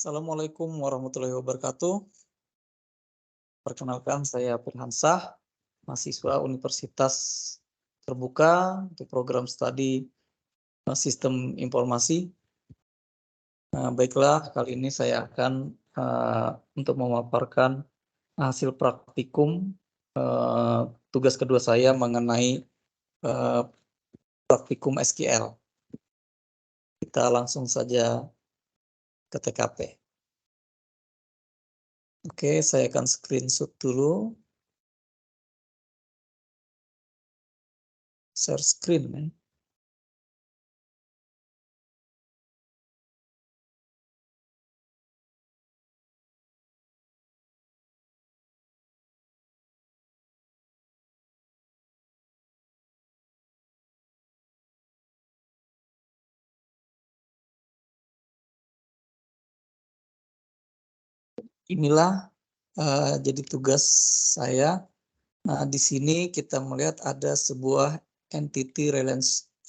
Assalamualaikum warahmatullahi wabarakatuh. Perkenalkan saya Firhansah, mahasiswa Universitas Terbuka untuk program studi Sistem Informasi. Baiklah, kali ini saya akan untuk memaparkan hasil praktikum tugas kedua saya mengenai praktikum SQL. Kita langsung saja ke TKP. Oke, saya akan screenshot dulu. Share screen ya. Inilah jadi tugas saya. Nah, di sini kita melihat ada sebuah entity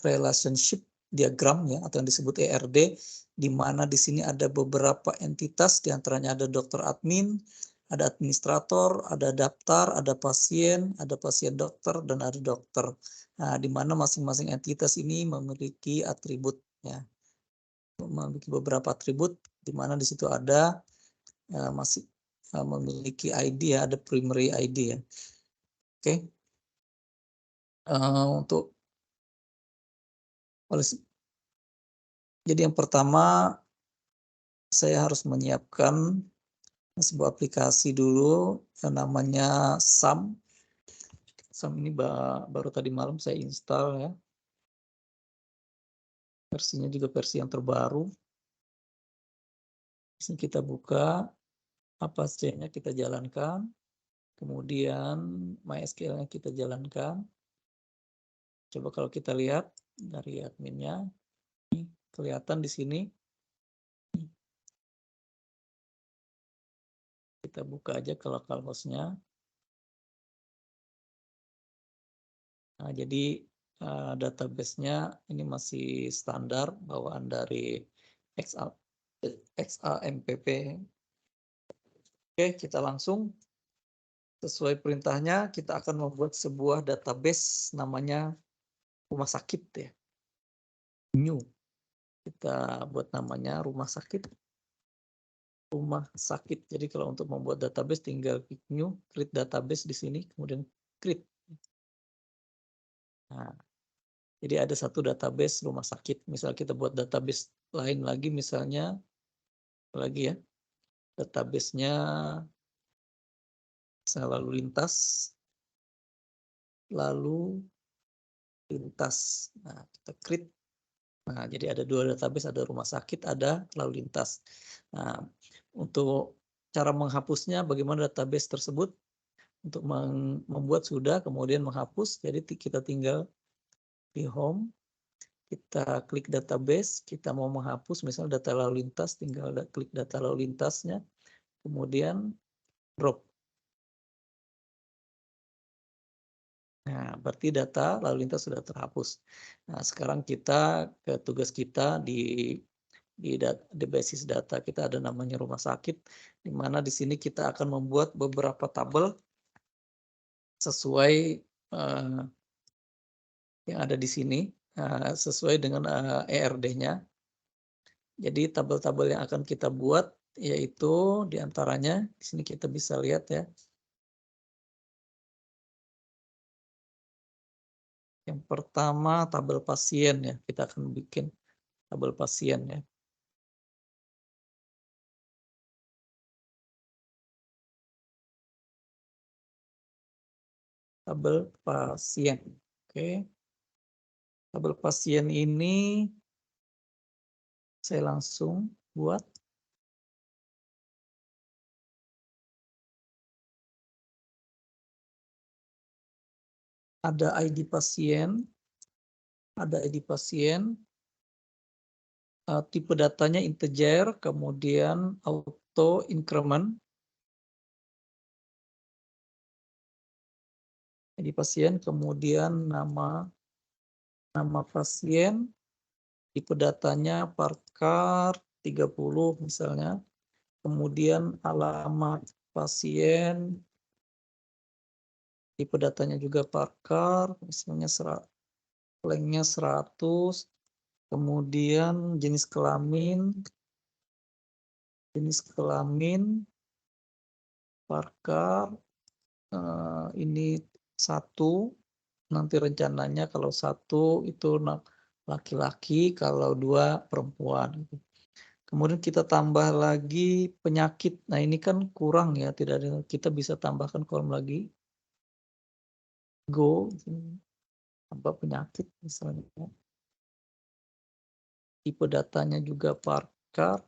relationship diagram ya, atau yang disebut ERD, di mana di sini ada beberapa entitas, diantaranya ada dokter admin, ada administrator, ada daftar, ada pasien dokter, dan ada dokter. Nah, di mana masing-masing entitas ini memiliki atribut ya, memiliki beberapa atribut, di mana di situ ada masih memiliki ID ya, ada primary ID ya. Oke. Untuk jadi yang pertama saya harus menyiapkan sebuah aplikasi dulu yang namanya SAM. SAM ini baru tadi malam saya install ya. Versinya juga versi yang terbaru. Di sini kita buka, Apache-nya kita jalankan, kemudian MySQL-nya kita jalankan. Coba kalau kita lihat dari adminnya, kelihatan di sini. Kita buka aja ke localhost-nya. Nah, jadi database-nya ini masih standar bawaan dari XAMPP. Oke, kita langsung sesuai perintahnya kita akan membuat sebuah database namanya rumah sakit ya. New. Kita buat namanya rumah sakit. Rumah sakit. Jadi kalau untuk membuat database tinggal klik new, create database di sini, kemudian create. Nah, jadi ada satu database rumah sakit. Misal kita buat database lain lagi, misalnya lagi ya, database-nya lalu lintas. Nah, kita create. Nah, jadi ada dua database, ada rumah sakit, ada lalu lintas. Nah, untuk cara menghapusnya, bagaimana database tersebut? Untuk membuat sudah, kemudian menghapus. Jadi kita tinggal di home, kita klik database, kita mau menghapus, misalnya data lalu lintas, tinggal klik data lalu lintasnya, kemudian drop. Nah, berarti data lalu lintas sudah terhapus. Nah, sekarang kita ke tugas kita di basis data kita ada namanya rumah sakit, di mana di sini kita akan membuat beberapa tabel sesuai yang ada di sini, sesuai dengan ERD-nya. Jadi tabel-tabel yang akan kita buat yaitu diantaranya di sini kita bisa lihat ya. Yang pertama tabel pasien ya, kita akan bikin tabel pasien ya. Tabel pasien. Oke. Tabel pasien ini saya langsung buat. Ada ID pasien, tipe datanya integer, kemudian auto increment. ID pasien, kemudian nama pasien, tipe datanya parkar 30 misalnya, kemudian alamat pasien, tipe datanya juga Parker, misalnya lengthnya 100, kemudian jenis kelamin, Parker, ini 1, nanti rencananya kalau 1 itu laki-laki, kalau 2 perempuan. Kemudian kita tambah lagi penyakit. Nah ini kan kurang ya, tidak ada. Kita bisa tambahkan kolom lagi. Go, tambah penyakit misalnya. Tipe datanya juga Parker.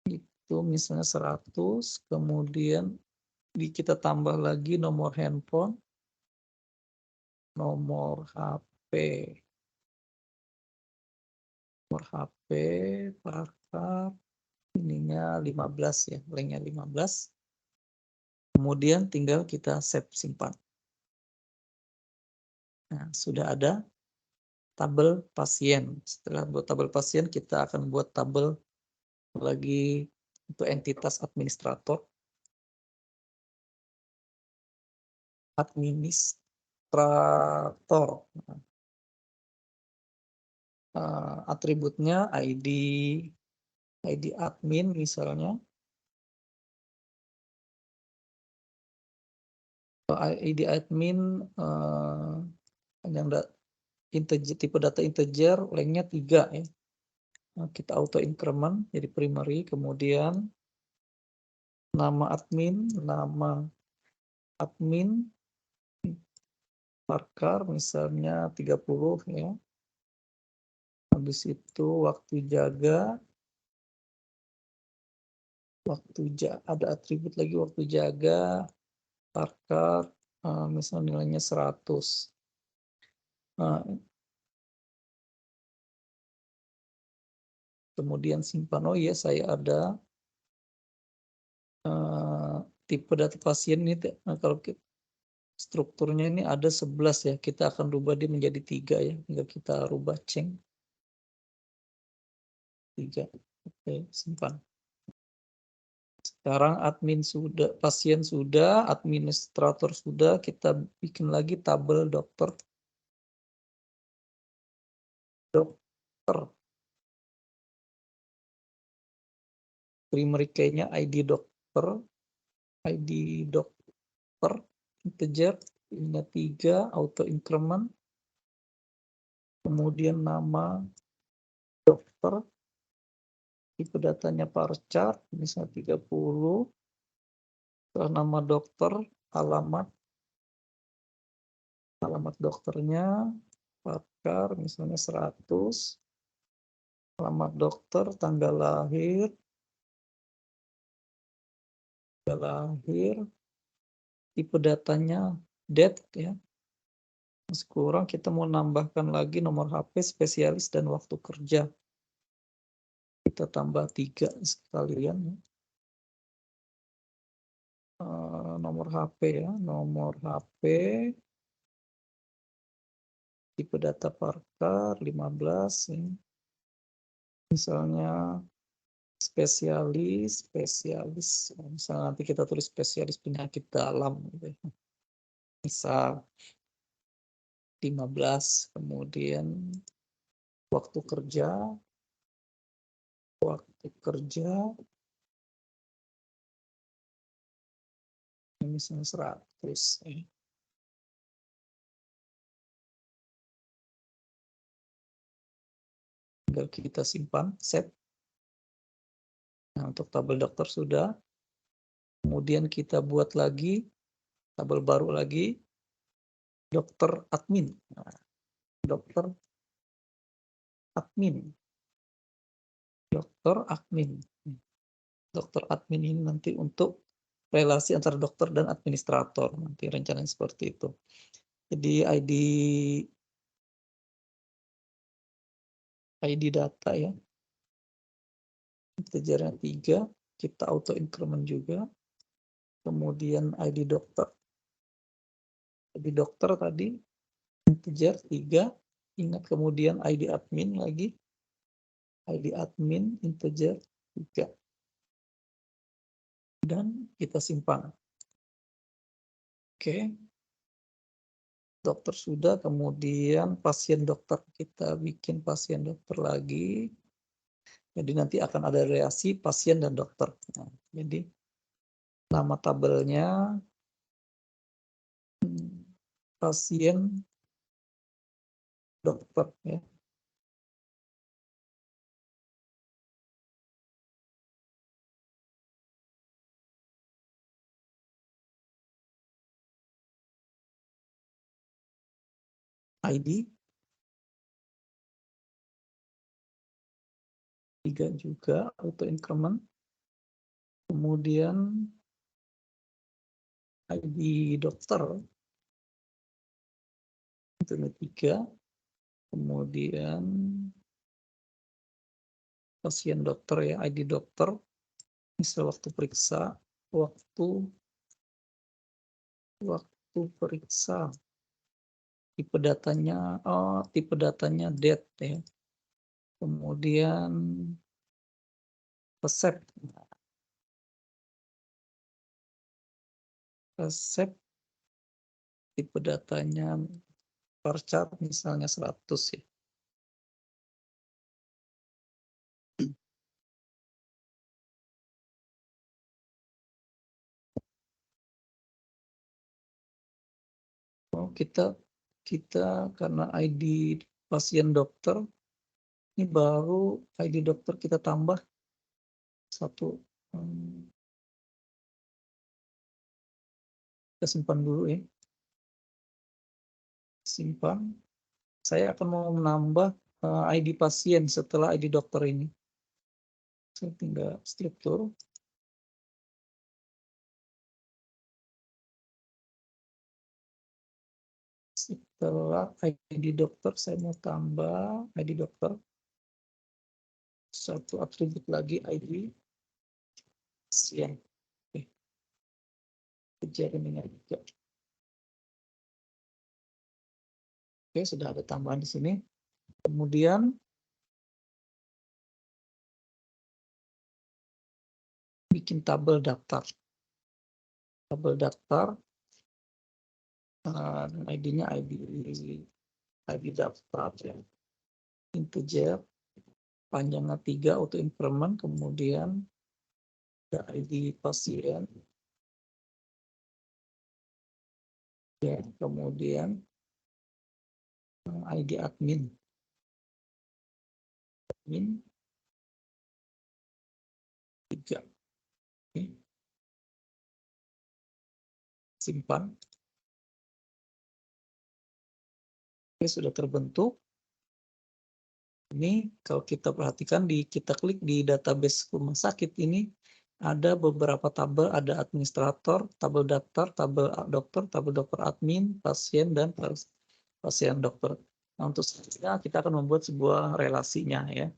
Itu misalnya 100. Kemudian kita tambah lagi nomor handphone, nomor HP, Parker. Ininya 15 ya, lengthnya 15. Kemudian tinggal kita save, simpan. Nah, sudah ada tabel pasien. Setelah buat tabel pasien, kita akan buat tabel lagi untuk entitas administrator. Atributnya ID admin misalnya. ID admin yang tipe data integer, lengthnya 3 ya. Nah, kita auto increment jadi primary, kemudian nama admin Parker misalnya 30 ya. Habis itu waktu jaga, ada atribut lagi waktu jaga Parker, misalnya nilainya 100. Nah, kemudian simpan. Oh iya, saya ada tipe data pasien ini. Nah, kalau strukturnya ini ada 11 ya, kita akan rubah dia menjadi 3 ya. Tinggal kita rubah change 3. Oke, simpan. Sekarang pasien sudah, administrator sudah, kita bikin lagi tabel dokter. Primary key-nya ID dokter, integer, ini 3, auto increment, kemudian nama dokter, tipe datanya parchart, misalnya 30, setelah nama dokter, alamat dokternya, Parker, misalnya 100, alamat dokter, tanggal lahir, tipe datanya date ya. Sekurang kita mau nambahkan lagi nomor HP, spesialis, dan waktu kerja. Kita tambah 3 sekalian ya. Nomor HP ya, tipe data Parker 15 ya. Misalnya spesialis, misalnya nanti kita tulis spesialis penyakit dalam gitu ya. Misal 15, kemudian waktu kerja misalnya 100 ya. Tinggal kita simpan, save. Nah, untuk tabel dokter sudah. Kemudian kita buat lagi tabel baru lagi, dokter admin. Nah, dokter admin. Dokter admin ini nanti untuk relasi antara dokter dan administrator. Nanti rencananya seperti itu. Jadi ID data ya. Integernya 3, kita auto increment juga. Kemudian ID dokter. ID dokter tadi integer 3. Ingat kemudian ID admin lagi. ID admin integer 3. dan kita simpan. Oke. Dokter sudah, kemudian pasien dokter. Kita bikin pasien dokter lagi. Jadi nanti akan ada relasi pasien dan dokter. Nah, jadi nama tabelnya pasien dokter ya. ID 3 juga auto increment. Kemudian ID dokter itu 3. Kemudian pasien dokter ya, ID dokter. Misal waktu periksa, waktu periksa. Tipe datanya date ya. Kemudian resep. Tipe datanya per chart misalnya 100 ya. Oh, kita karena ID pasien dokter ini baru ID dokter kita tambah satu. Kita simpan dulu ya. Simpan. Saya akan mau menambah ID pasien setelah ID dokter ini. Saya tinggal struktur. Setelah ID dokter, saya mau tambah ID dokter. Satu atribut lagi ID pasien. Oke. Kejadian juga. Oke, sudah ada tambahan di sini. Kemudian bikin tabel daftar. Tabel daftar ID-nya ID daftar ya. Integer, panjangnya 3 auto increment, kemudian ada ID pasien. Ya, kemudian ID admin. Admin 3. Oke. Simpan. Oke, sudah terbentuk. Ini kalau kita perhatikan kita klik di database rumah sakit ini ada beberapa tabel, ada administrator, tabel daftar, tabel dokter admin, pasien dan pasien dokter. Nah, untuk selanjutnya kita akan membuat sebuah relasinya ya.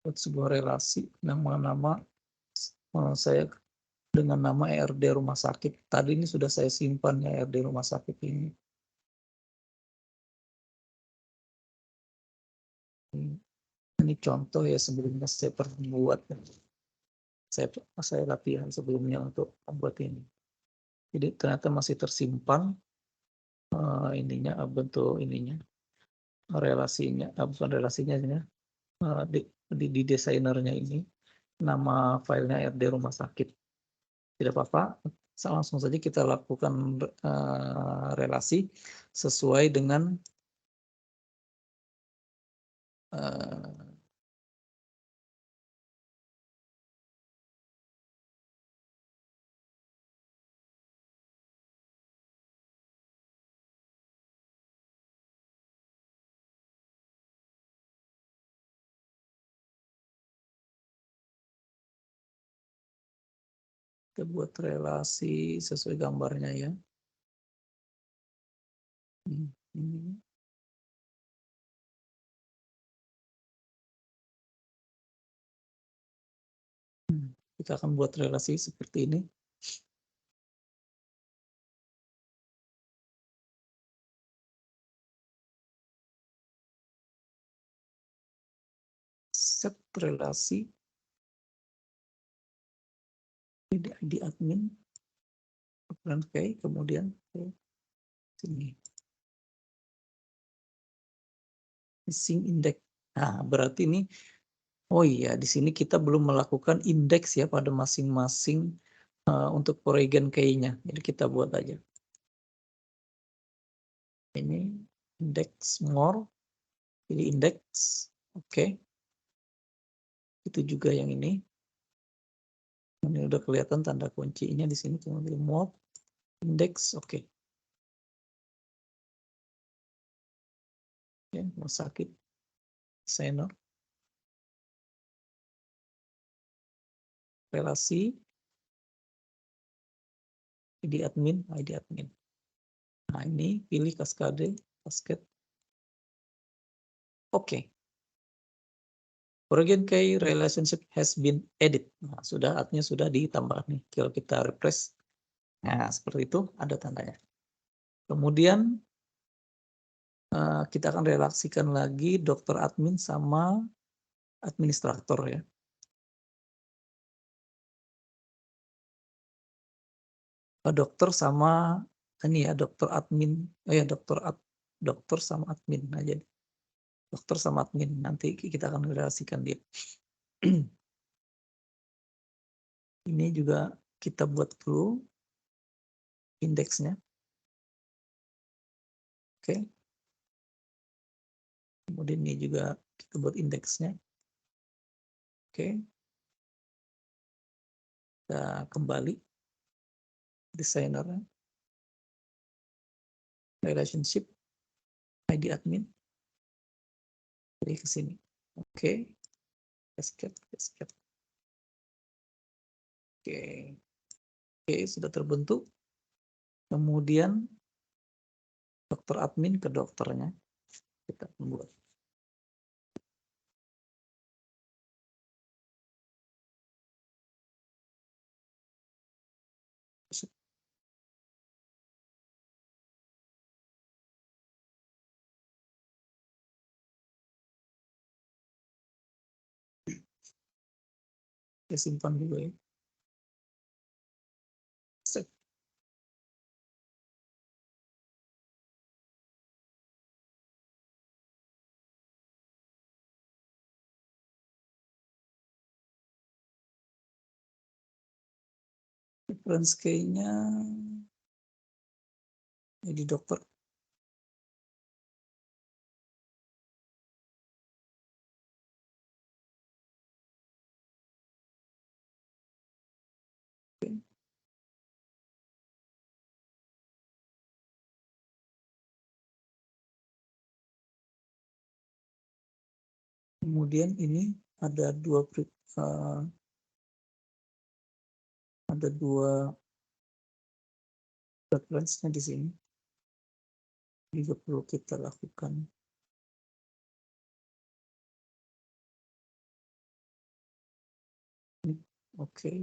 Buat sebuah relasi nama-nama saya dengan nama ERD rumah sakit. Tadi ini sudah saya simpan ya ERD rumah sakit ini. Ini contoh ya sebelumnya saya pernah buat. Saya latihan sebelumnya untuk membuat ini. Jadi ternyata masih tersimpan bentuk ininya, relasinya, bukan relasinya ya, di desainernya ini nama filenya RD rumah sakit. Tidak apa-apa, langsung saja kita lakukan relasi sesuai dengan kita buat relasi sesuai gambarnya ya. Kita akan buat relasi seperti ini. Set relasi di admin, oke, kemudian ke sini. Missing index. Nah, berarti ini, oh iya, di sini kita belum melakukan indeks ya pada masing-masing untuk Porygon key-nya. Jadi kita buat aja. Ini index more, jadi indeks, oke. Itu juga yang ini. Ini udah kelihatan tanda kuncinya di sini, kemudian more, indeks, oke. Oke, mau sakit, designer, relasi, ID admin, ID admin. Nah ini pilih cascade, cascade. Oke. Porygon key relationship has been added. Nah, artinya sudah ditambah nih. Kalau kita refresh, nah seperti itu ada tandanya. Kemudian kita akan relasikan lagi dokter admin sama administrator ya. Dokter sama ini ya dokter admin, dokter sama admin aja. Dokter sama admin nanti kita akan relasikan dia. Ini juga kita buat dulu indeksnya. Oke. Kemudian ini juga kita buat indeksnya. Oke. Kita kembali desainer relationship ID admin. Jadi ke sini. Oke. Escape. Oke. Oke, sudah terbentuk. Kemudian dokter admin ke dokternya. Kita membuat. Kita simpan juga ya. Set. Reference key-nya jadi dokter. Oke. Kemudian ini ada dua reference-nya di sini. Juga perlu kita lakukan. Oke.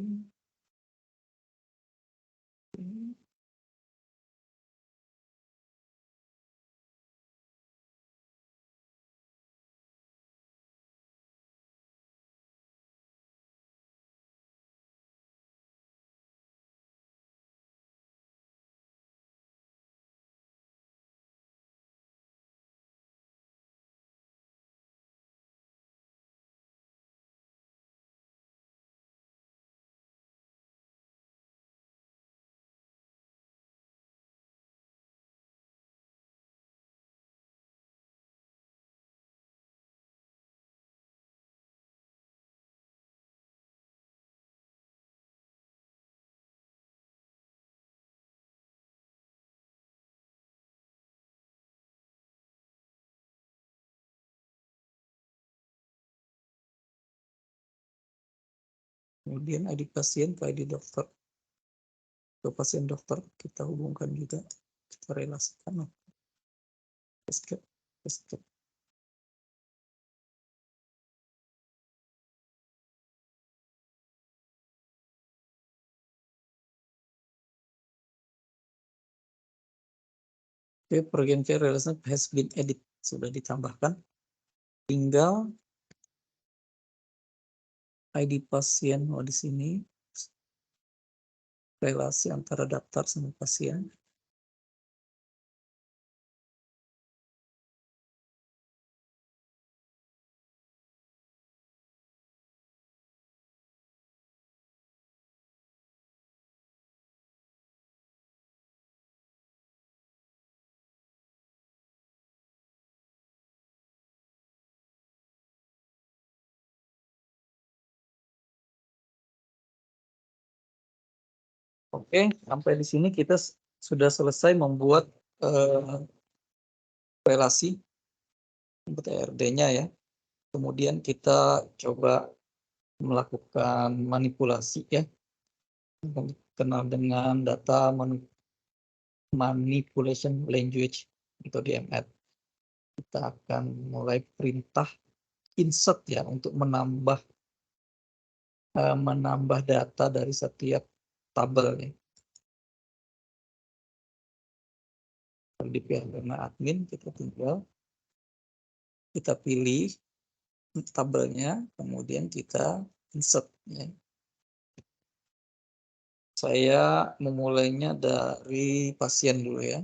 Kemudian ID pasien ke ID dokter. Ke pasien dokter kita hubungkan juga. Kita relasikan. Escape. Oke, program care relationship has been edit, sudah ditambahkan. Tinggal ID pasien, di sini relasi antara daftar sama pasien. Oke, sampai di sini kita sudah selesai membuat relasi untuk TRD-nya ya. Kemudian kita coba melakukan manipulasi ya, kenal dengan data manipulation language atau DML. Kita akan mulai perintah insert ya untuk menambah data dari setiap tabel ya. Di karena admin kita tinggal kita pilih tabelnya, kemudian kita insert ya. Saya memulainya dari pasien dulu ya.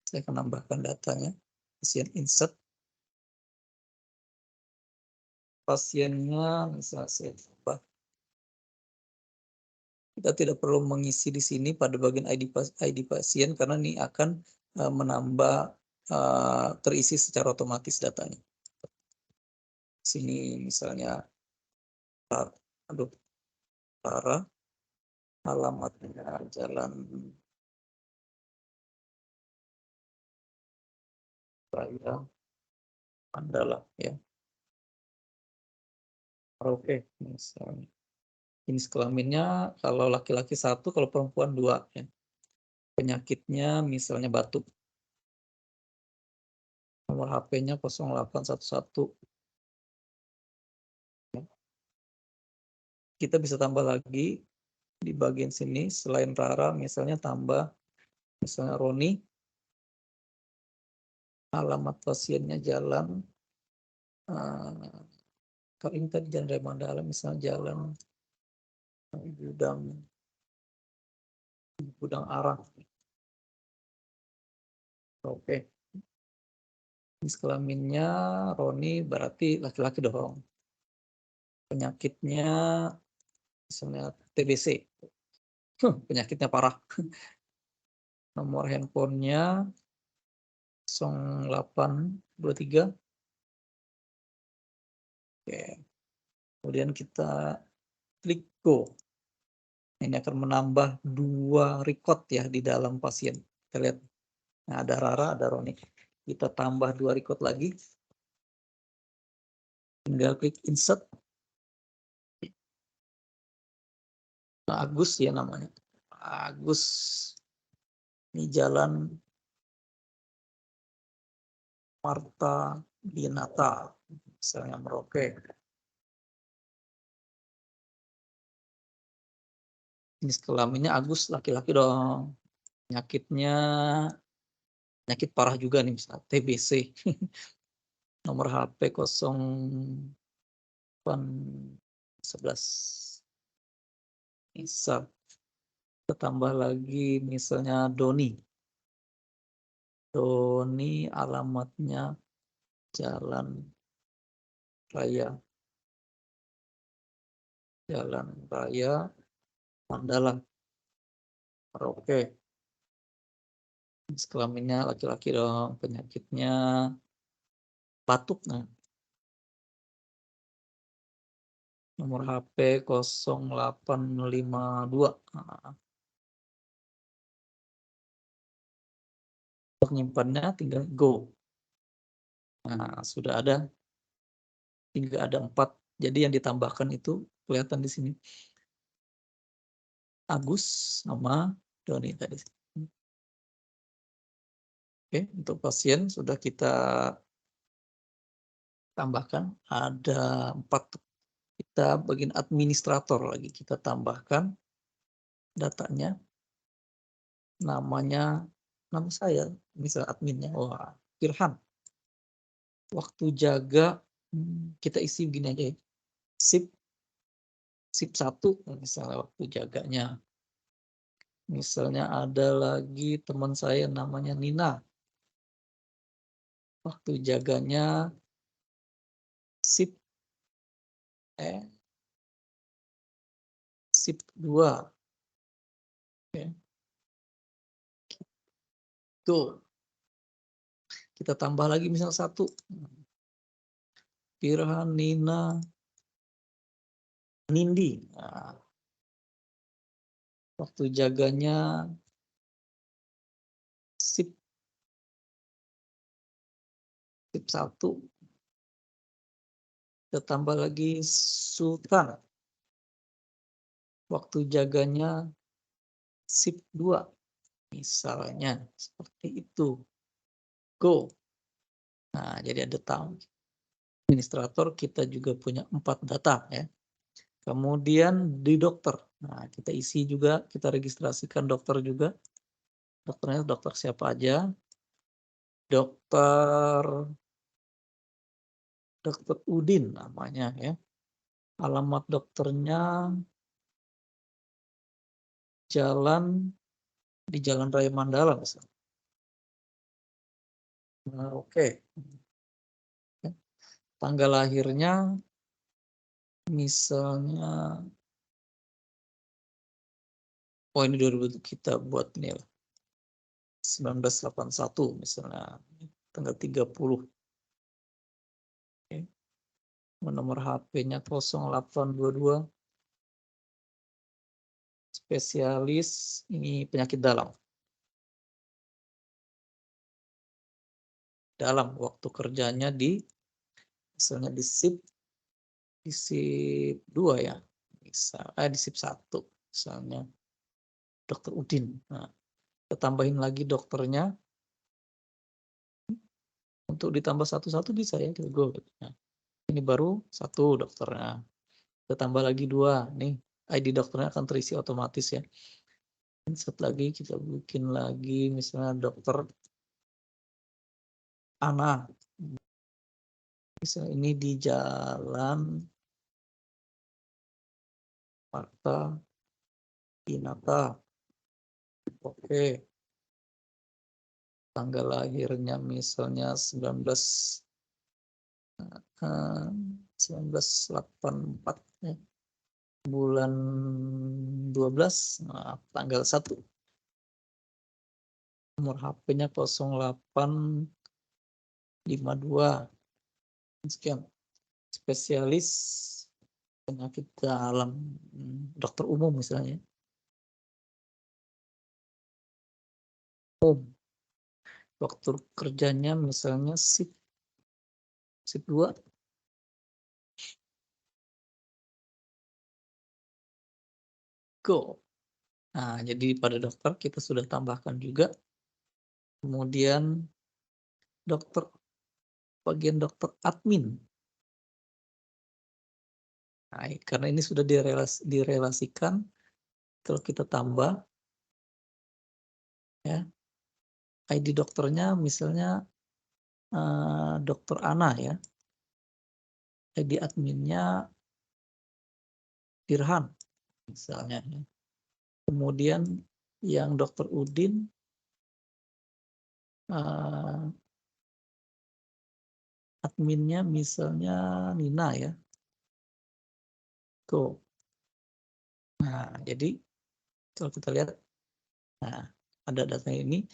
Saya akan nambahkan datanya. Pasien insert. Pasiennya misalnya saya tambah. Kita tidak perlu mengisi di sini pada bagian ID pasien karena ini akan menambah terisi secara otomatis datanya. Sini misalnya Tara, alamatnya Jalan Raya Mandala ya. Oke, misalnya. Jenis kelaminnya kalau laki-laki 1, kalau perempuan 2 ya. Penyakitnya misalnya batuk. Nomor HP-nya 0811. Kita bisa tambah lagi di bagian sini selain Rara misalnya tambah misalnya Roni. Alamat pasiennya Jalan kalau ini tadi Jalan Raya Mandala misalnya Jalan Gudang Arang. Oke. Jenis kelaminnya Roni berarti laki-laki dong. Penyakitnya misalnya TBC. Penyakitnya parah. Nomor handphonenya 0823. Oke. Kemudian kita klik go. Ini akan menambah 2 record ya di dalam pasien. Kita lihat. Nah, ada Rara, ada Roni. Kita tambah 2 record lagi. Tinggal klik insert. Nah, Agus ya namanya. Agus. Ini Jalan Marta Dinata. Misalnya Merauke. Jenis kelaminnya Agus, laki-laki dong. Penyakitnya penyakit parah juga nih, misalnya TBC. Nomor HP 0811. Bisa kita tambah lagi misalnya Doni. Doni alamatnya Jalan Raya Mandala. Oke. Kelaminnya laki-laki dong. Penyakitnya batuk. Nah. Nomor HP 0852. Nah. Penyimpannya tinggal go. Nah, sudah ada. Tinggal ada 4. Jadi yang ditambahkan itu kelihatan di sini. Agus sama Doni tadi. Oke, untuk pasien sudah kita tambahkan. Ada 4. Kita bagian administrator lagi. Kita tambahkan datanya. nama saya, misal adminnya, wah, Firhan. Waktu jaga, kita isi begini aja ya. Sip 1, misalnya waktu jaganya. Misalnya ada lagi teman saya namanya Nina. Waktu jaganya sip 2. Ya. Tuh, kita tambah lagi misal 1. Firhan, Nina, Nindi. Nah, waktu jaganya sip 1. Kita tambah lagi Sultan. Waktu jaganya sip 2. Misalnya seperti itu. Go. Nah, jadi ada tamu. Administrator kita juga punya 4 data ya. Kemudian di dokter. Nah, kita isi juga, kita registrasikan dokter juga. Dokternya dokter siapa aja? Dokter Udin namanya ya. Alamat dokternya di Jalan Raya Mandala misalnya. Nah, oke. Tanggal lahirnya misalnya, ini 2000 kita buat ini lah. 1981 misalnya, tanggal 30. Oke. Nomor HP-nya 0822. Spesialis ini penyakit dalam. Waktu kerjanya misalnya di sip 2 ya. Di sip 1 misalnya Dokter Udin. Nah, kita tambahin lagi dokternya. Untuk ditambah satu-satu bisa ya, kita go. Nah, ini baru 1 dokternya. Kita tambah lagi 2. Nih, ID dokternya akan terisi otomatis ya. Insert lagi, kita bikin lagi misalnya Dokter Ana. Misalnya ini di Jalan Marta Pinata. Oke. Tanggal lahirnya misalnya 1984 ya. Bulan 12, nah, tanggal 1. Nomor HP-nya 0852. Sekian. Spesialis penyakit dalam, dokter umum misalnya. Waktu kerjanya misalnya sip 2. Go. Nah, jadi pada dokter kita sudah tambahkan juga. Kemudian bagian dokter admin. Nah, karena ini sudah direlasikan, kalau kita tambah ya, ID dokternya misalnya Dokter Ana ya. ID adminnya Firhan misalnya ya. Kemudian yang Dokter Udin adminnya misalnya Nina ya. Go. Nah, jadi kalau kita lihat, nah, ada data ini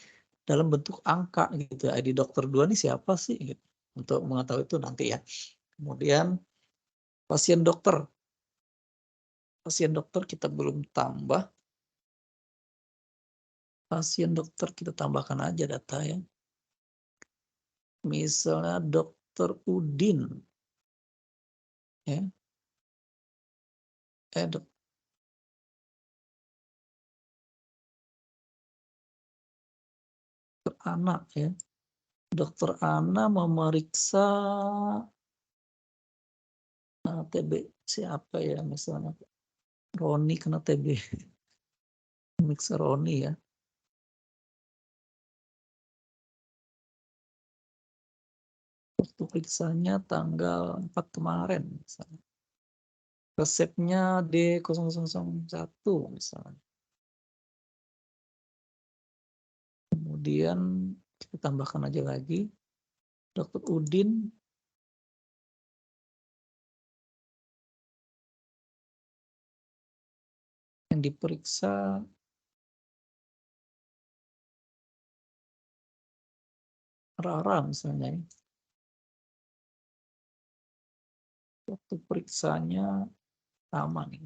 dalam bentuk angka gitu. ID dokter 2 ini siapa sih? Gitu. Untuk mengetahui itu nanti ya. Kemudian pasien dokter kita belum tambah. Pasien dokter kita tambahkan aja data ya. Misalnya Dokter Udin. Ya. Dokter Ana ya. Dokter Ana memeriksa TB siapa ya, misalnya Roni kena TB. Memeriksa Roni ya. Waktu periksanya tanggal 4 kemarin misalnya. Resepnya D0001 misalnya. Kemudian kita tambahkan aja lagi Dr. Udin yang diperiksa Rara misalnya. Waktu periksanya sama nih.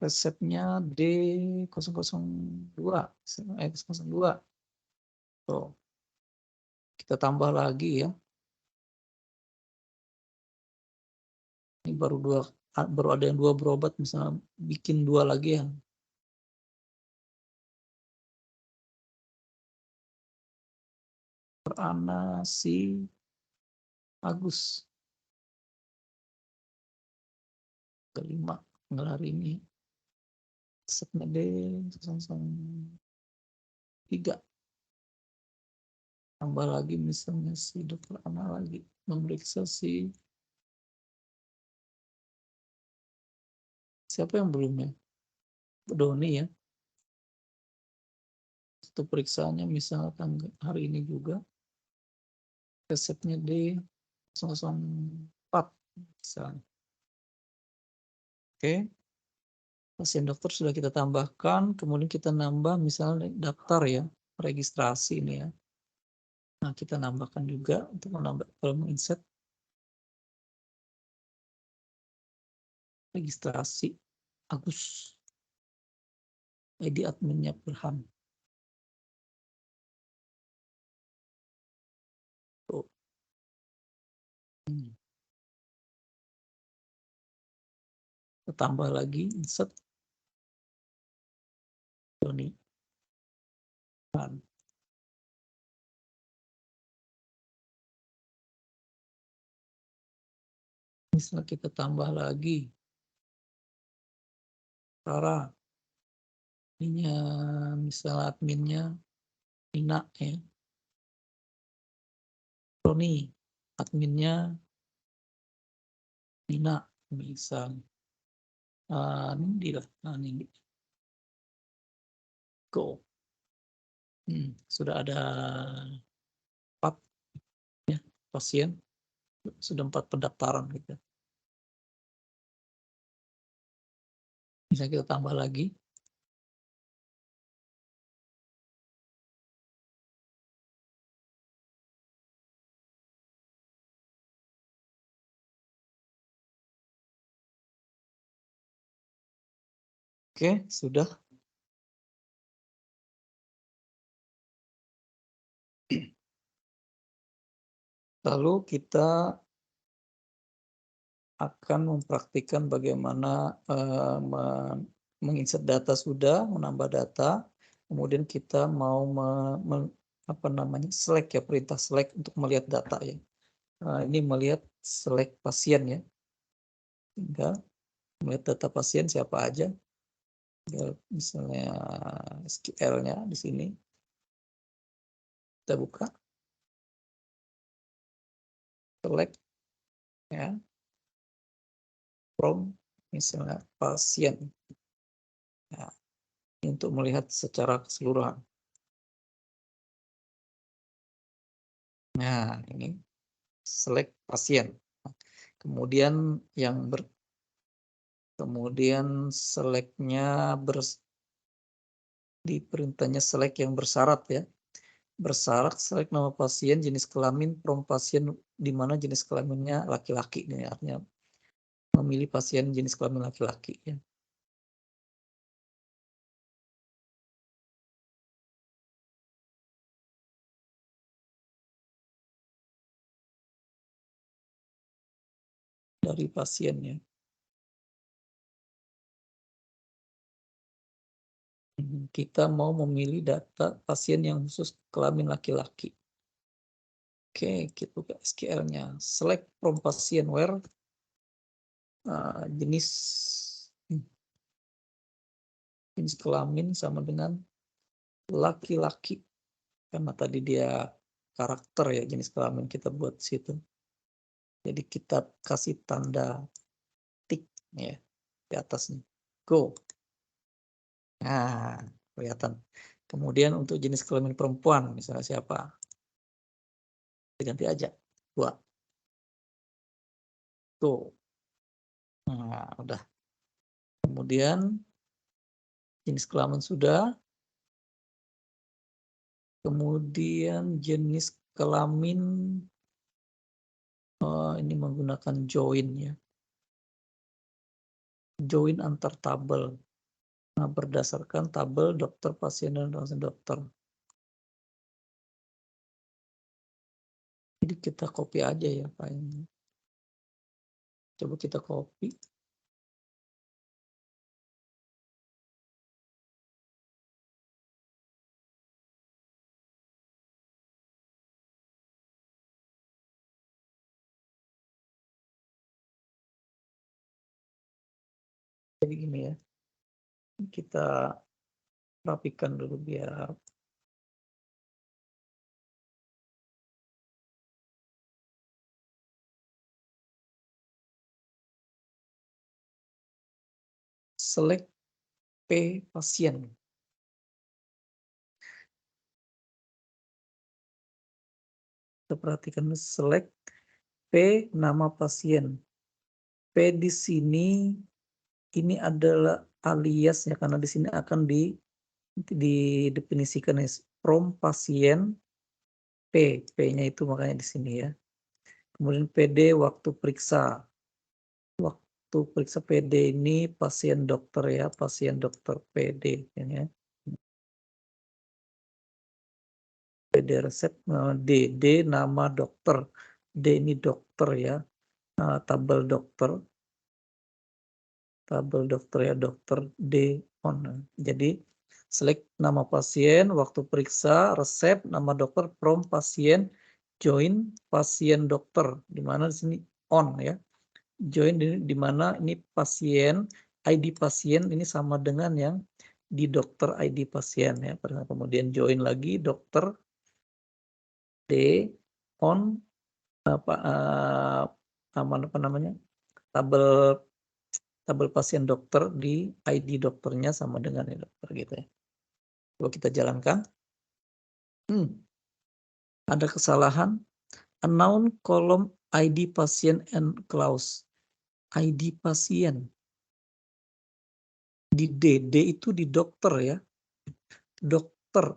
Resepnya D002. 002. Tuh. Kita tambah lagi ya. Ini baru ada yang 2 berobat, misalnya bikin 2 lagi ya. Ana si Agus. Kelima tanggal hari ini. Resepnya D003. Tambah lagi misalnya si dokter Ana lagi memeriksa si siapa yang belum ya? Doni ya. Itu periksaannya misalnya tanggal hari ini juga. Resepnya D004 misalnya. Oke. Pasien dokter sudah kita tambahkan, kemudian kita nambah misalnya daftar ya, registrasi ini ya. Nah, kita nambahkan juga untuk menambah kalau menginsert registrasi Agus. ID adminnya Burhan. Tuh. Kita tambah lagi insert Doni. Misalnya kita tambah lagi Rara. Ini misalnya adminnya Nina ya. Roni, adminnya Nina misal. Ini lah, ini. Go. Sudah ada 4 ya, pasien, sudah 4 pendaftaran gitu. Bisa kita tambah lagi. Oke, sudah. Lalu kita akan mempraktikkan bagaimana menginsert data sudah, menambah data, kemudian kita mau select ya, perintah select untuk melihat data ya. Ini melihat select pasien ya. Tinggal melihat data pasien siapa aja. Misalnya SQL-nya di sini. Kita buka. Select ya. From misalnya pasien. Nah, untuk melihat secara keseluruhan. Nah, ini select pasien. Kemudian kemudian selectnya di perintahnya select yang bersyarat ya. Bersyarat select nama pasien, jenis kelamin, from pasien di mana jenis kelaminnya laki-laki. Ini artinya memilih pasien jenis kelamin laki-laki ya. Dari pasiennya. Kita mau memilih data pasien yang khusus kelamin laki-laki. Oke, kita buka SQL-nya. Select from pasien where jenis kelamin sama dengan laki-laki. Karena tadi dia karakter ya jenis kelamin kita buat situ. Jadi kita kasih tanda tik ya di atasnya. Go. Nah, kelihatan. Kemudian untuk jenis kelamin perempuan, misalnya siapa? Diganti aja. Buat. Go. Nah, udah. Kemudian jenis kelamin sudah. Kemudian jenis kelamin ini menggunakan join ya. Join antar tabel. Nah, berdasarkan tabel dokter pasien dan dokter. Jadi kita copy aja ya filenya. Coba kita copy. Jadi gini ya. Kita rapikan dulu biar select P pasien. Kita perhatikan select P nama pasien. P di sini ini adalah alias ya karena di sini akan didefinisikan from pasien P. P-nya itu makanya di sini ya. Kemudian PD waktu periksa. Waktu periksa PD ini pasien dokter ya, pasien dokter PD ya. PD resep D nama dokter. D ini dokter ya. Tabel dokter. Tabel dokter ya, dokter D on. Jadi select nama pasien, waktu periksa, resep, nama dokter, from pasien, join pasien dokter. Di mana di sini on ya. Join di mana ini pasien, ID pasien ini sama dengan yang di dokter ID pasien ya. Kemudian join lagi dokter D on apa namanya? Tabel pasien dokter di ID dokternya sama dengan ya dokter gitu ya. Coba kita jalankan. Ada kesalahan. Unknown kolom ID pasien and clause. ID pasien. Di D itu di dokter ya. Dokter.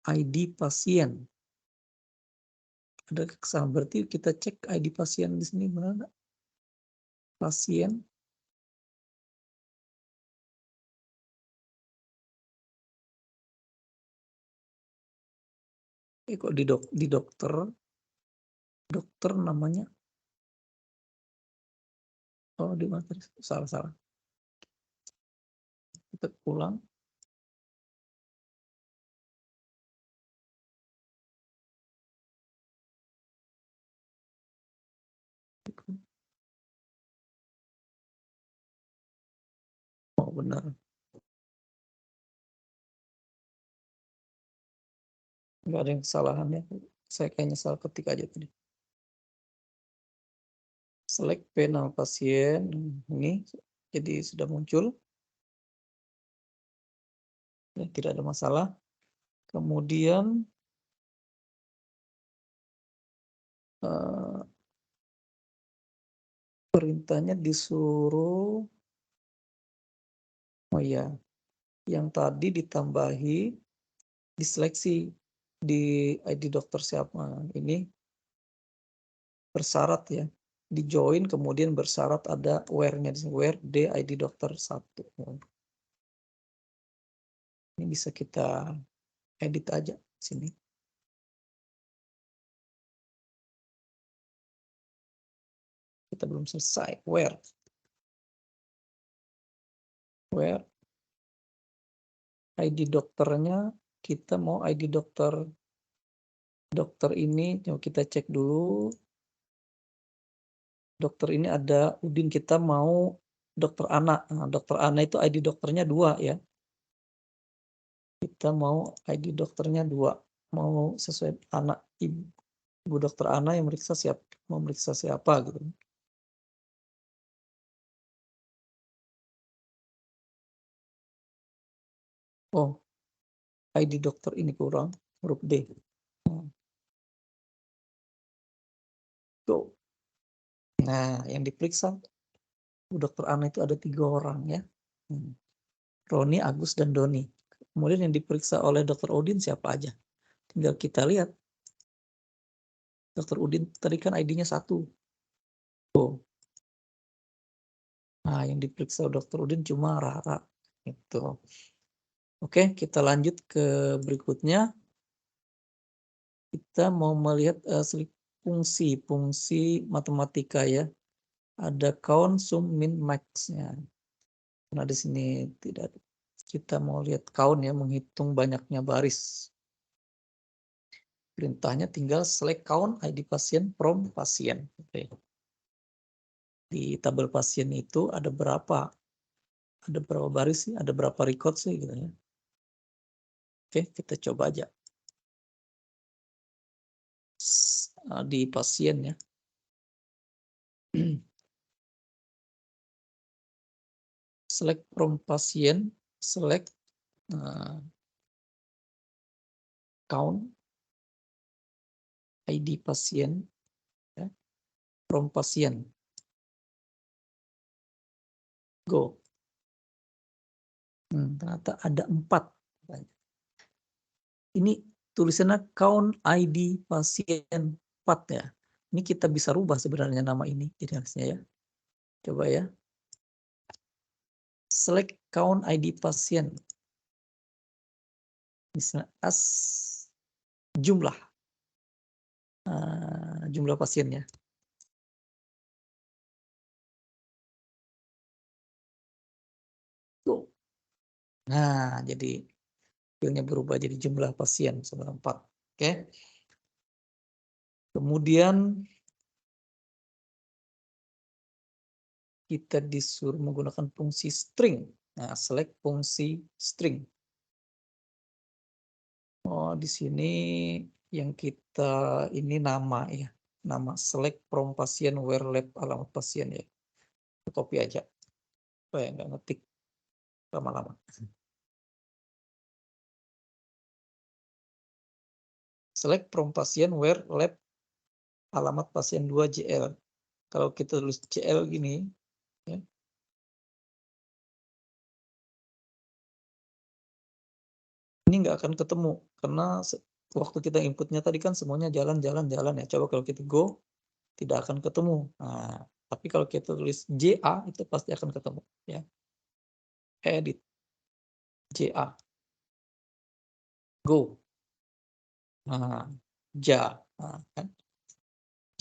ID pasien. Ada kesalahan. Berarti kita cek ID pasien di sini mana? Pasien. Kok di dokter. Dokter namanya. Oh, di materi. Salah. Kita ulang. Oh, benar. Nggak ada yang kesalahannya. Saya kayaknya salah ketik aja tadi. Select P nama pasien. Ini jadi sudah muncul. Ya, tidak ada masalah. Kemudian perintahnya disuruh, oh ya, yang tadi ditambahi, diseleksi di ID dokter siapa. Ini bersyarat ya, di join kemudian bersyarat ada where-nya, where D ID dokter 1. Ini bisa kita edit aja sini. Kita belum selesai. Where ID dokternya, kita mau ID dokter ini, coba kita cek dulu. Dokter ini ada Udin, kita mau dokter Ana. Nah, dokter Ana itu ID dokternya 2 ya. Kita mau ID dokternya 2. mau sesuai anak ibu dokter Ana yang meriksa memeriksa siapa gitu. Oh, ID dokter ini kurang, huruf D. Go. Nah, yang diperiksa ibu dokter Ana itu ada 3 orang ya. Roni, Agus, dan Doni. Kemudian yang diperiksa oleh dokter Udin siapa aja? Tinggal kita lihat. Dokter Udin tadi kan ID-nya 1. Oh. Nah, yang diperiksa dokter Udin cuma Rara. Itu. Oke, kita lanjut ke berikutnya. Kita mau melihat fungsi matematika ya. Ada count, sum, min, max-nya. Karena di sini tidak. Kita mau lihat count ya, menghitung banyaknya baris. Perintahnya tinggal select count ID pasien from pasien. Oke. Di tabel pasien itu ada berapa baris sih, ada berapa record sih gitu ya. Oke, kita coba aja. Di pasien ya. Select from pasien, select count ID pasien ya, from pasien. Go. Ternyata ada 4. Ini tulisannya count ID pasien 4 ya. Ini kita bisa rubah sebenarnya nama ini. Jadi harusnya ya. Coba ya. Select count ID pasien. Misalnya as jumlah pasiennya. Tuh. Nah, jadi filenya berubah jadi jumlah pasien sama 4. Oke. Kemudian kita disuruh menggunakan fungsi string. Nah, select fungsi string. Oh, di sini yang kita ini nama ya. Nama select from pasien where lab alamat pasien ya. Copy aja. Supaya nggak ngetik lama-lama. Select from pasien where lab alamat pasien 2 JL. Kalau kita tulis JL gini, ya, ini nggak akan ketemu karena waktu kita inputnya tadi kan semuanya jalan ya. Coba kalau kita go, tidak akan ketemu. Nah, tapi kalau kita tulis JA itu pasti akan ketemu. Ya, edit JA, go, nah, kan?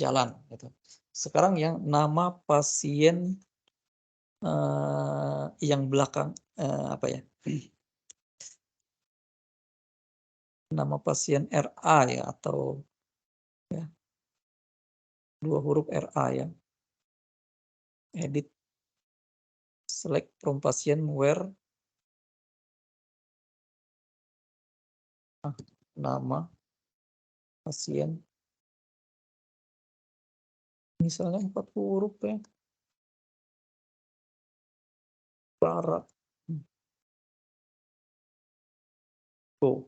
Jalan. Gitu. Sekarang yang nama pasien yang belakang apa ya? Nama pasien RA ya atau ya, 2 huruf RA ya. Edit select from pasien where nama pasien misalnya 4 huruf ya. Clara. Go.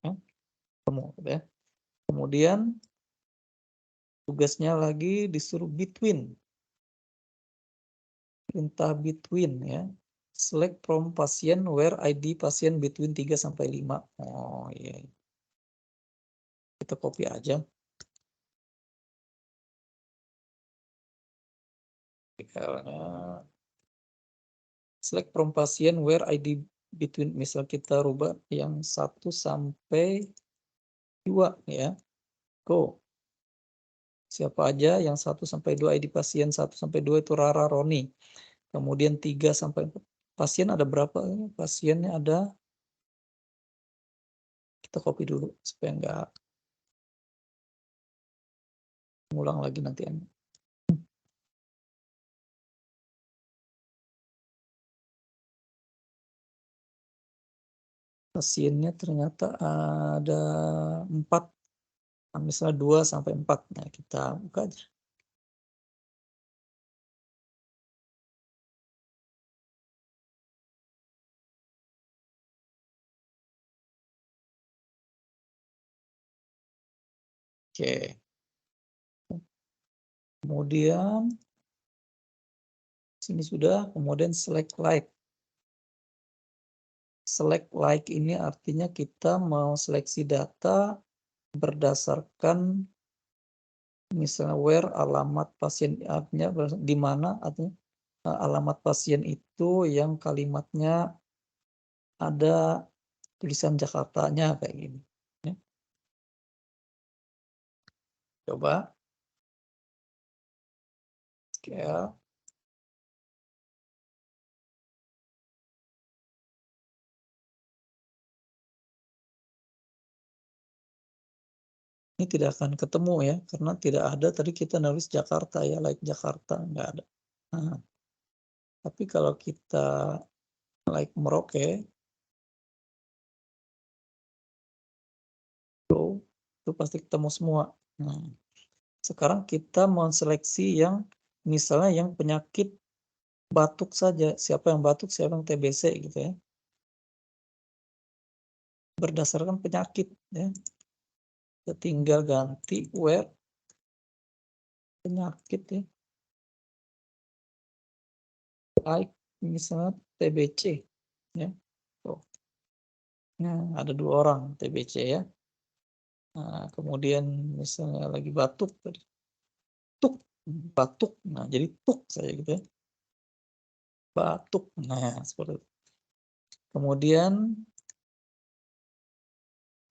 Ya, ya. Kemudian tugasnya lagi disuruh between. Perintah between ya. Select from pasien where ID pasien between 3 sampai 5. Oh iya. Kita copy aja. Select from pasien where ID between, misal kita rubah yang 1 sampai 2 ya. Go. Siapa aja yang 1 sampai 2 ID pasien 1 sampai 2 itu Rara, Roni. Kemudian 3 sampai 4. Pasien ada berapa? Pasiennya ada, kita copy dulu supaya nggak ngulang lagi nanti. pasiennya ternyata ada 4, misalnya 2 sampai 4. Nah, kita buka aja. Oke. Kemudian sini sudah, kemudian select like. Select like ini artinya kita mau seleksi data berdasarkan misalnya where alamat pasien, artinya di mana, artinya alamat pasien itu yang kalimatnya ada tulisan Jakartanya kayak gini. Ya. Coba scale. Ini tidak akan ketemu ya, karena tidak ada tadi kita nulis Jakarta ya, like Jakarta, nggak ada. Nah, tapi kalau kita like Merauke, itu pasti ketemu semua. Nah, sekarang kita mau seleksi yang misalnya yang penyakit batuk saja, siapa yang batuk, siapa yang TBC gitu ya. Berdasarkan penyakit ya. Kita tinggal ganti where penyakit ya. Like misalnya TBC ya. Tuh. Nah, ada 2 orang TBC ya. Nah, kemudian misalnya lagi batuk tadi. Tuk, batuk. Nah, jadi tuk saya gitu ya. Batuk. Nah, seperti itu. Kemudian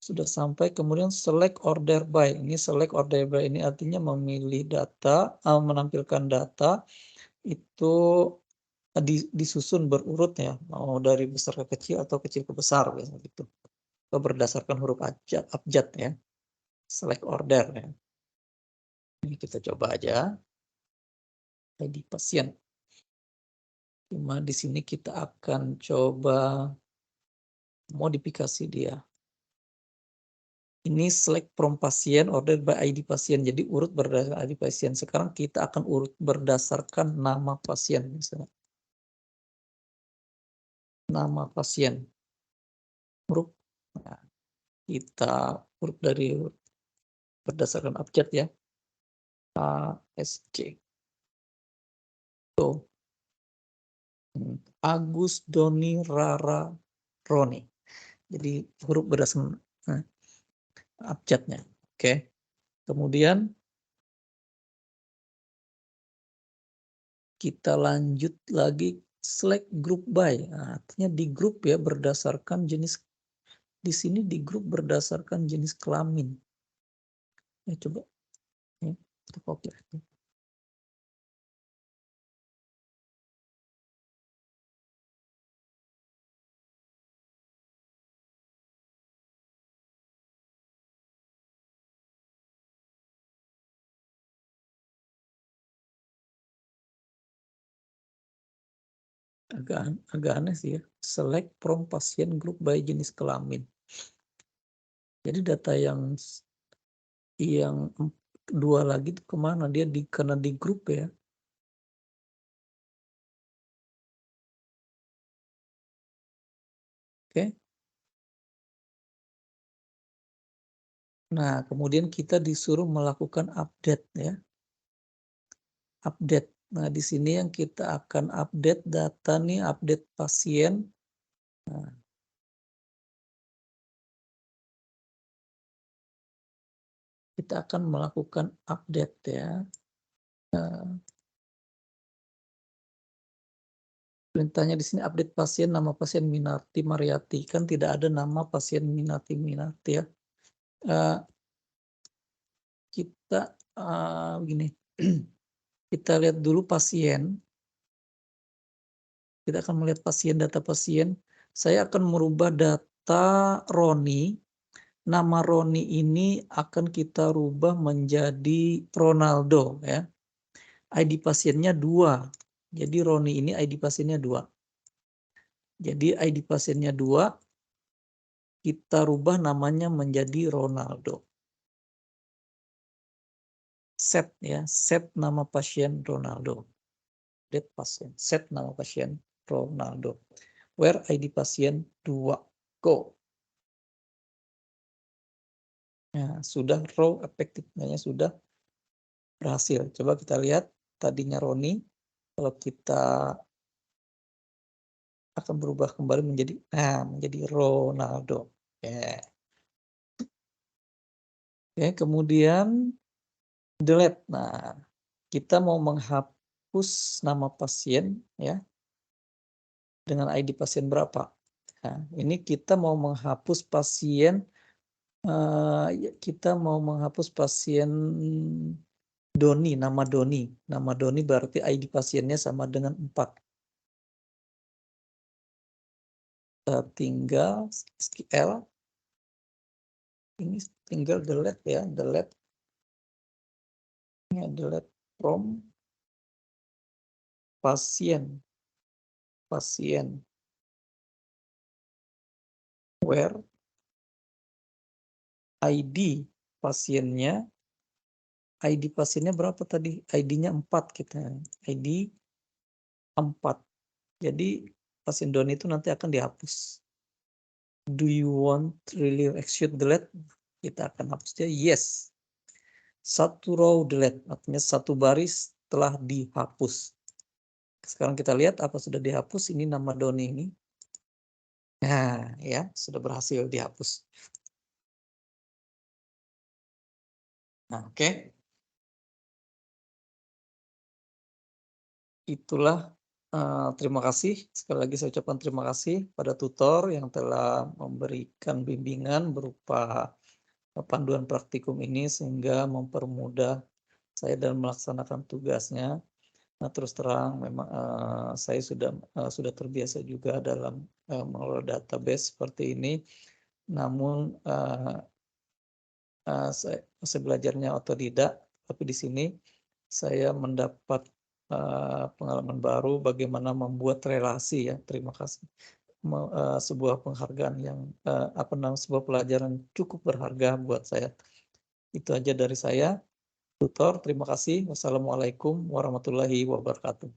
sudah sampai, kemudian select order by. Ini select order by ini artinya memilih data, menampilkan data itu disusun berurut ya, mau dari besar ke kecil atau kecil ke besar gitu. Berdasarkan huruf abjad ya. Select order ya. Ini kita coba aja. ID pasien. Cuma di sini kita akan coba modifikasi dia. Ini select from pasien, order by ID pasien. Jadi urut berdasarkan ID pasien. Sekarang kita akan urut berdasarkan nama pasien. Misalnya. Nama pasien. Huruf. Nah, kita urut dari berdasarkan abjad ya. ASC. So, Agus Doni Rara Roni. Jadi huruf berdasarkan abjadnya. Oke. Kemudian kita lanjut lagi select group by. Nah, artinya di grup ya berdasarkan jenis, di sini di grup berdasarkan jenis kelamin. Ya coba ya, kita copy. Agak aneh sih ya. Select from pasien group by jenis kelamin. Jadi data yang 2 lagi itu kemana? Dia karena di grup ya. Oke. Nah, kemudian kita disuruh melakukan update ya. Update. Nah, di sini yang kita akan update data nih, update pasien. Nah, kita akan melakukan update ya. Perintahnya di sini update pasien, nama pasien Minarti Mariati. Kan tidak ada nama pasien Minarti ya. Kita begini. Kita lihat dulu pasien. Kita akan melihat pasien, data pasien. Saya akan merubah data Roni. Nama Roni ini akan kita rubah menjadi Ronaldo ya. ID pasiennya 2. Jadi Roni ini ID pasiennya 2. Jadi ID pasiennya 2. kita rubah namanya menjadi Ronaldo. Set ya, set nama pasien Ronaldo. Set pasien, set nama pasien Ronaldo. Where ID pasien 2 go. Nah, sudah row efektifnya sudah berhasil. Coba kita lihat tadinya Roni, kalau kita akan berubah kembali menjadi Ronaldo. Oke, kemudian delete. Nah, kita mau menghapus nama pasien ya dengan ID pasien berapa? Nah, ini kita mau menghapus pasien Doni, nama Doni. Nama Doni berarti ID pasiennya sama dengan 4. Tinggal L ini tinggal delete ya, delete from pasien where ID pasiennya berapa tadi? ID-nya 4 kita. ID 4. Jadi pasien Doni itu nanti akan dihapus. Do you want really execute delete? Kita akan hapus dia. Yes. Satu row delete, artinya satu baris telah dihapus. Sekarang kita lihat apa sudah dihapus. Ini nama Doni ini. Nah, ya sudah berhasil dihapus. Nah, oke. Itulah. Terima kasih. Sekali lagi saya ucapkan terima kasih pada tutor yang telah memberikan bimbingan berupa panduan praktikum ini sehingga mempermudah saya dalam melaksanakan tugasnya. Nah, terus terang memang saya sudah terbiasa juga dalam mengelola database seperti ini. Namun saya belajarnya otodidak, tapi di sini saya mendapat pengalaman baru bagaimana membuat relasi ya. Terima kasih. Sebuah penghargaan yang sebuah pelajaran cukup berharga buat saya. Itu aja dari saya. Tutor, terima kasih. Wassalamualaikum warahmatullahi wabarakatuh.